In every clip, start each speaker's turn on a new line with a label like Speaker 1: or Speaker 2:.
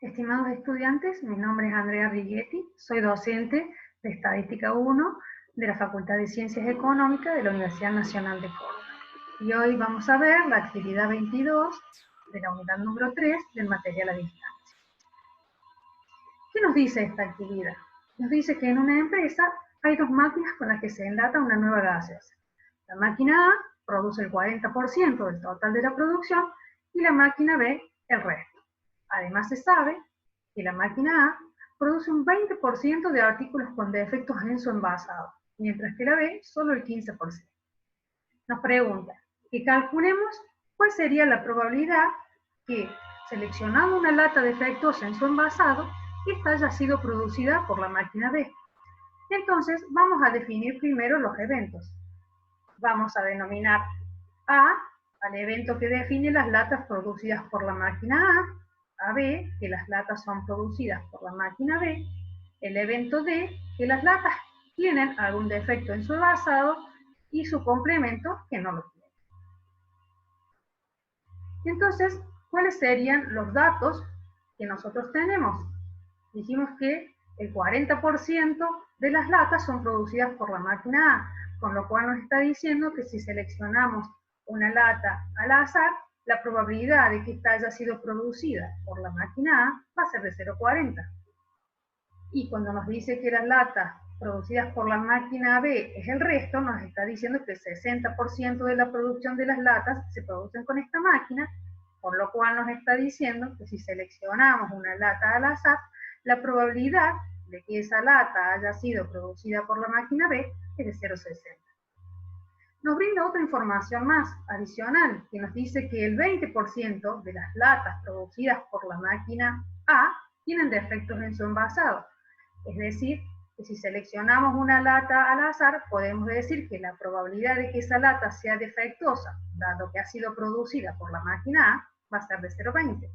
Speaker 1: Estimados estudiantes, mi nombre es Andrea Righetti, soy docente de Estadística 1 de la Facultad de Ciencias Económicas de la Universidad Nacional de Córdoba. Y hoy vamos a ver la actividad 22 de la unidad número 3 del material a distancia. ¿Qué nos dice esta actividad? Nos dice que en una empresa hay dos máquinas con las que se enlata una nueva gaseosa. La máquina A produce el 40% del total de la producción y la máquina B el resto. Además se sabe que la máquina A produce un 20% de artículos con defectos en su envasado, mientras que la B solo el 15%. Nos pregunta que calculemos cuál sería la probabilidad que, seleccionando una lata defectuosa en su envasado, esta haya sido producida por la máquina B. Entonces vamos a definir primero los eventos. Vamos a denominar A al evento que define las latas producidas por la máquina A B, que las latas son producidas por la máquina B, el evento D, que las latas tienen algún defecto en su envasado, y su complemento, que no lo tiene. Entonces, ¿cuáles serían los datos que nosotros tenemos? Dijimos que el 40% de las latas son producidas por la máquina A, con lo cual nos está diciendo que si seleccionamos una lata al azar, la probabilidad de que esta haya sido producida por la máquina A va a ser de 0,40. Y cuando nos dice que las latas producidas por la máquina B es el resto, nos está diciendo que el 60% de la producción de las latas se producen con esta máquina, por lo cual nos está diciendo que si seleccionamos una lata al azar, la probabilidad de que esa lata haya sido producida por la máquina B es de 0,60. Nos brinda otra información más adicional, que nos dice que el 20% de las latas producidas por la máquina A tienen defectos en su envasado. Es decir, que si seleccionamos una lata al azar, podemos decir que la probabilidad de que esa lata sea defectuosa, dado que ha sido producida por la máquina A, va a ser de 0,20.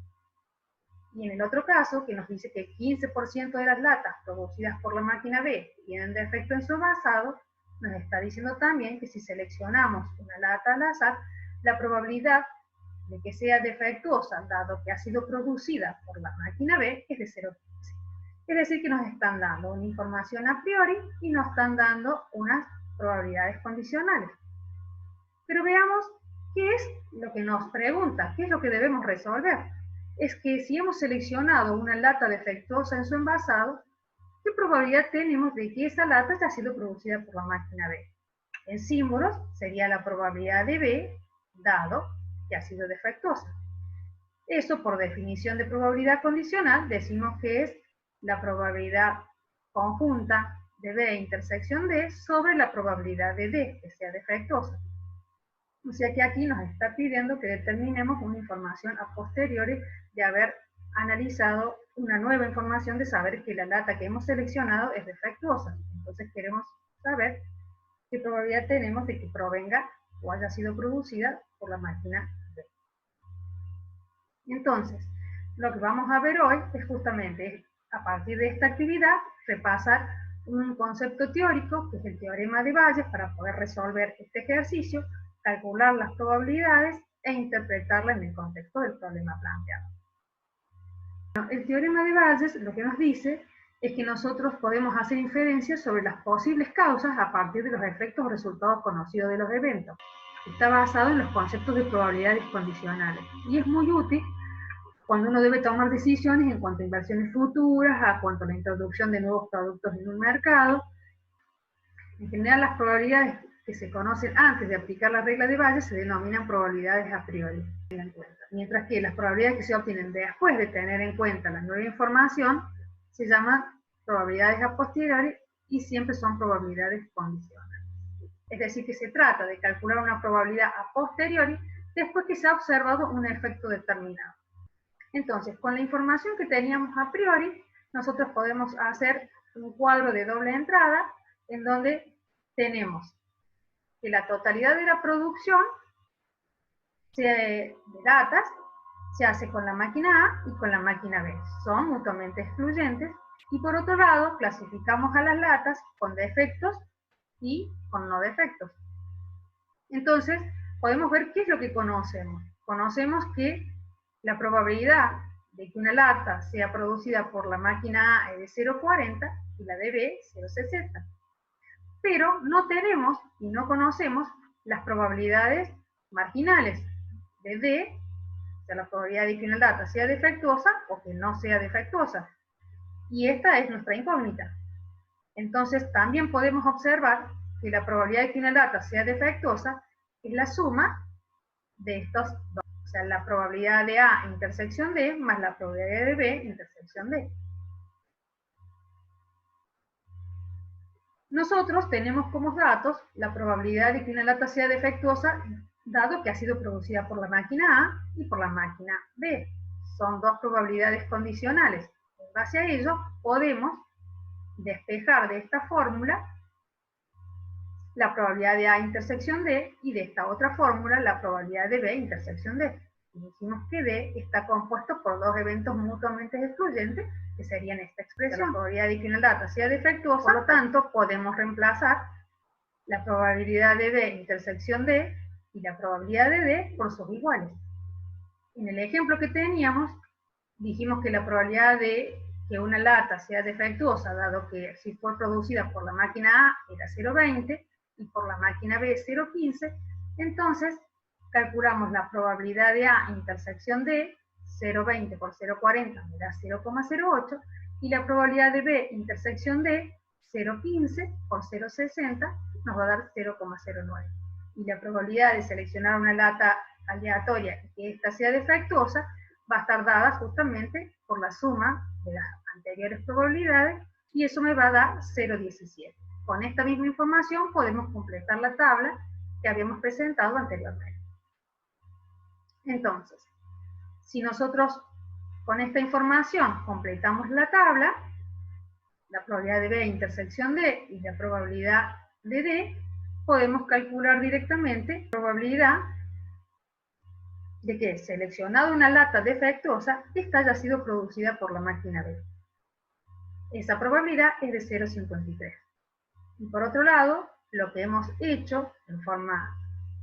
Speaker 1: Y en el otro caso, que nos dice que el 15% de las latas producidas por la máquina B tienen defecto en su envasado, nos está diciendo también que si seleccionamos una lata al azar, la probabilidad de que sea defectuosa, dado que ha sido producida por la máquina B, es de 0,15. Es decir, que nos están dando una información a priori y nos están dando unas probabilidades condicionales. Pero veamos qué es lo que nos pregunta, qué es lo que debemos resolver. Es que si hemos seleccionado una lata defectuosa en su envasado, ¿qué probabilidad tenemos de que esa lata haya sido producida por la máquina B? En símbolos sería la probabilidad de B, dado que ha sido defectuosa. Eso, por definición de probabilidad condicional, decimos que es la probabilidad conjunta de B intersección D sobre la probabilidad de D, que sea defectuosa. O sea que aquí nos está pidiendo que determinemos una información a posteriori de haber analizado una nueva información, de saber que la lata que hemos seleccionado es defectuosa. Entonces queremos saber qué probabilidad tenemos de que provenga o haya sido producida por la máquina B. Entonces, lo que vamos a ver hoy es justamente, a partir de esta actividad, repasar un concepto teórico, que es el teorema de Bayes, para poder resolver este ejercicio, calcular las probabilidades e interpretarlas en el contexto del problema planteado. El teorema de Bayes lo que nos dice es que nosotros podemos hacer inferencias sobre las posibles causas a partir de los efectos o resultados conocidos de los eventos. Está basado en los conceptos de probabilidades condicionales y es muy útil cuando uno debe tomar decisiones en cuanto a inversiones futuras, a cuanto a la introducción de nuevos productos en un mercado. En general, las probabilidades que se conocen antes de aplicar la regla de Bayes se denominan probabilidades a priori, mientras que las probabilidades que se obtienen después de tener en cuenta la nueva información se llaman probabilidades a posteriori y siempre son probabilidades condicionales. Es decir, que se trata de calcular una probabilidad a posteriori después que se ha observado un efecto determinado. Entonces, con la información que teníamos a priori, nosotros podemos hacer un cuadro de doble entrada en donde tenemos que la totalidad de la producción de datas se hace con la máquina A y con la máquina B. Son mutuamente excluyentes. Y por otro lado, clasificamos a las latas con defectos y con no defectos. Entonces, podemos ver qué es lo que conocemos. Conocemos que la probabilidad de que una lata sea producida por la máquina A es de 0,40 y la de B 0,60. Pero no tenemos y no conocemos las probabilidades marginales de D, o sea, la probabilidad de que una lata sea defectuosa o que no sea defectuosa. Y esta es nuestra incógnita. Entonces, también podemos observar que la probabilidad de que una lata sea defectuosa es la suma de estos dos. O sea, la probabilidad de A intersección D más la probabilidad de B intersección D. Nosotros tenemos como datos la probabilidad de que una lata sea defectuosa, dado que ha sido producida por la máquina A y por la máquina B. Son dos probabilidades condicionales. En base a ello, podemos despejar de esta fórmula la probabilidad de A intersección D y de esta otra fórmula la probabilidad de B intersección D. Y decimos que D está compuesto por dos eventos mutuamente excluyentes, que serían esta expresión. La probabilidad de que una lata sea defectuosa, por lo tanto, podemos reemplazar la probabilidad de B intersección D y la probabilidad de D por sus iguales. En el ejemplo que teníamos, dijimos que la probabilidad de que una lata sea defectuosa, dado que si fue producida por la máquina A era 0,20 y por la máquina B 0,15, entonces calculamos la probabilidad de A intersección D, 0,20 por 0,40 me da 0,08, y la probabilidad de B intersección D, 0,15 por 0,60 nos va a dar 0,09. Y la probabilidad de seleccionar una lata aleatoria y que ésta sea defectuosa va a estar dada justamente por la suma de las anteriores probabilidades, y eso me va a dar 0,17. Con esta misma información podemos completar la tabla que habíamos presentado anteriormente. Entonces, si nosotros con esta información completamos la tabla, la probabilidad de B intersección D y la probabilidad de D, podemos calcular directamente la probabilidad de que, seleccionada una lata defectuosa, esta haya sido producida por la máquina B. Esa probabilidad es de 0,53. Y por otro lado, lo que hemos hecho en forma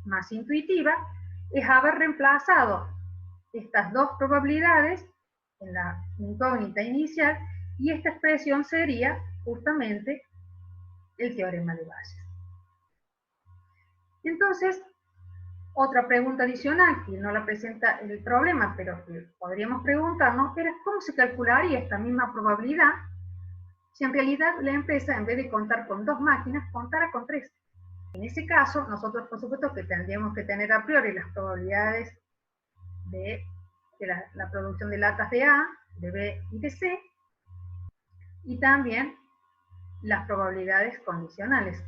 Speaker 1: más intuitiva es haber reemplazado estas dos probabilidades en la incógnita inicial, y esta expresión sería justamente el teorema de Bayes. Entonces, otra pregunta adicional, que no la presenta el problema, pero que podríamos preguntarnos, era cómo se calcularía esta misma probabilidad si en realidad la empresa, en vez de contar con dos máquinas, contara con tres. En ese caso, nosotros por supuesto que tendríamos que tener a priori las probabilidades de la producción de latas de A, de B y de C, y también las probabilidades condicionales.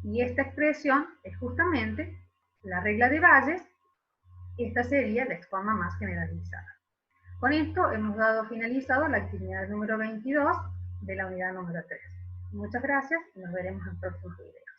Speaker 1: Y esta expresión es justamente la regla de Bayes. Esta sería la forma más generalizada. Con esto hemos dado finalizado la actividad número 22 de la unidad número 3. Muchas gracias y nos veremos en próximos videos.